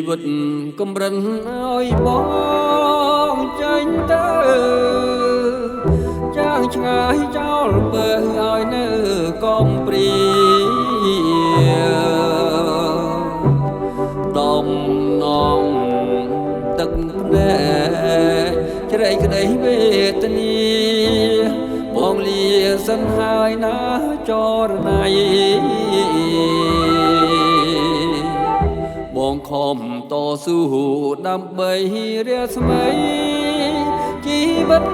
វិតកំរិនឲ្យបងចាញ់ទៅចាងឆ្ងាយចោលបើឲ្យនៅកំព្រាដំណងទឹកភ្នែកជ្រៃក្តីវេទនាបងលាសិនហើយណាចរណៃបងខំតស៊ូដើម្បីរាស្មីជីវិត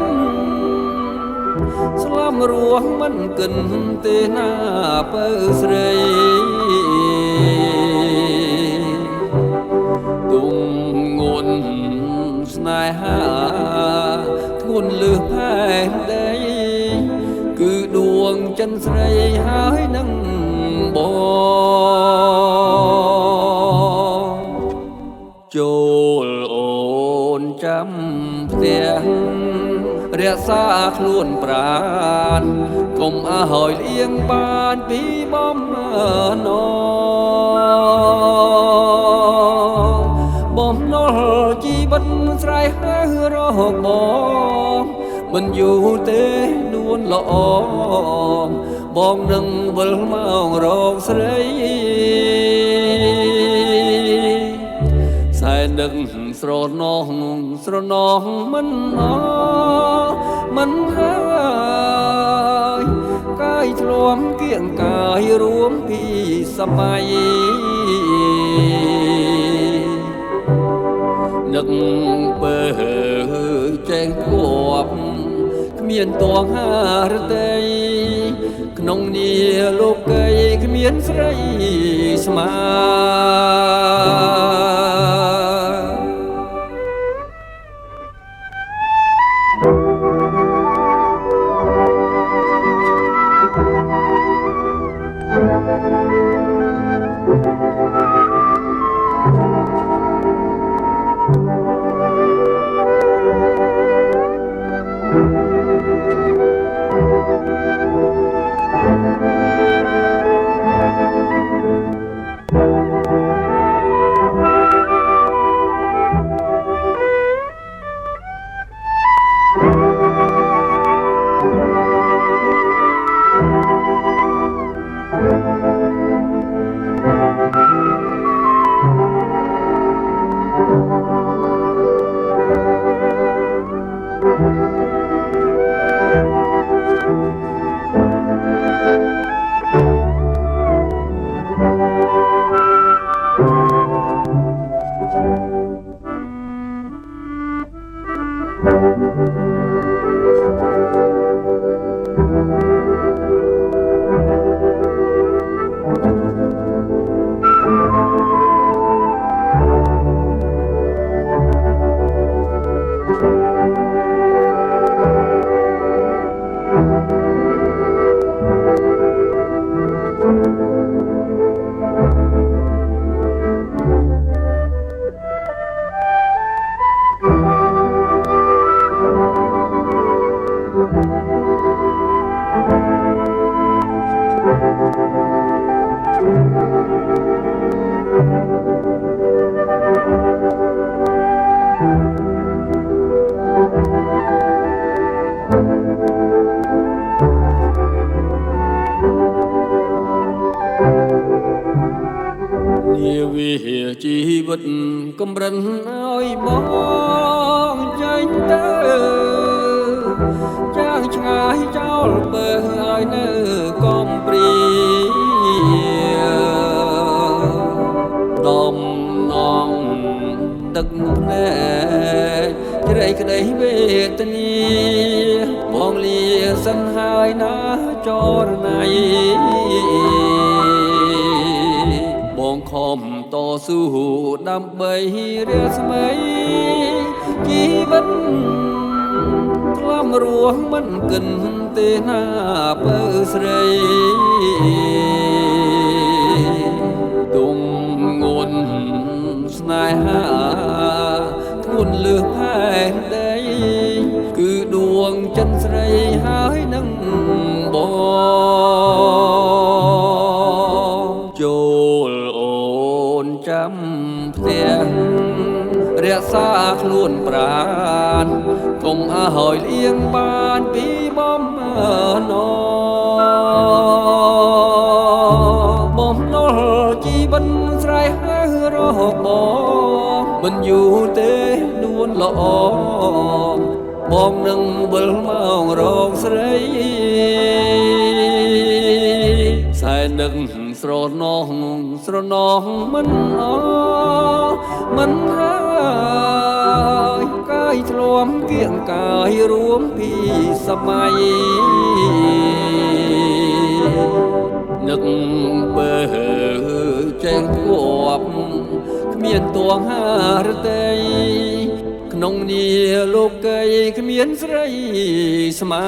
ស្លាប់រស់មិនគិនទេណាបើស្រីទុំងួនស្នេហាធ្ងន់លឺផែនដីគឺដួងចិនស្រីហើយនឹងបងចូលអូនចាំផ្ទះរក្សាខ្លួនប្រាណកុំឲ្យលៀងបានពីបំណងបំណុលជីវិតស្រែហើរកបងមិនយូរទេនួនល្អបងនឹងវិលមករកស្រីសែននឹងស្រណោះមិនមិនហើយកាយធ្លាំគៀងកាយរួមពីសម័យនឹកបើចេះគប់គ្មានតួងហារតីក្នុងនាលោកីគ្មានស្រីស្មើនាវាជីវិតកំរិនឲ្យបងចាញ់ទៅចាងឆ្ងាយចោលបើឲ្យនៅកំព្រាដំណងទឹកភ្នែកជ្រៃក្តីវេទនាបងលាសិនហើយណាចរណៃបងខំតស៊ូដើម្បីរាស្មីជីវិតធ្លាប់រស់មិនគិនទេណាបើស្រីទុំងួនស្នេហាធ្ងន់លឺផែនដីគឺដួងចិនស្រីហើយនឹងបងចូលអូនចាំផ្ទះ សាខ្លួនប្រាណកុំឲ្យលៀងបានពីបំណងបំណុលជីវិតស្រែហៅរកបងមិនយូរទេនួនល្អបងនឹងវិលមករកស្រីសែនឹកស្រណោះមិនអមិនហើយកាយធ្លាំគៀងកាយរួមពីសម័យនឹកបើចេងគប់គ្មានតួងហារតីក្នុងនីលោកីគ្មានស្រីស្មើ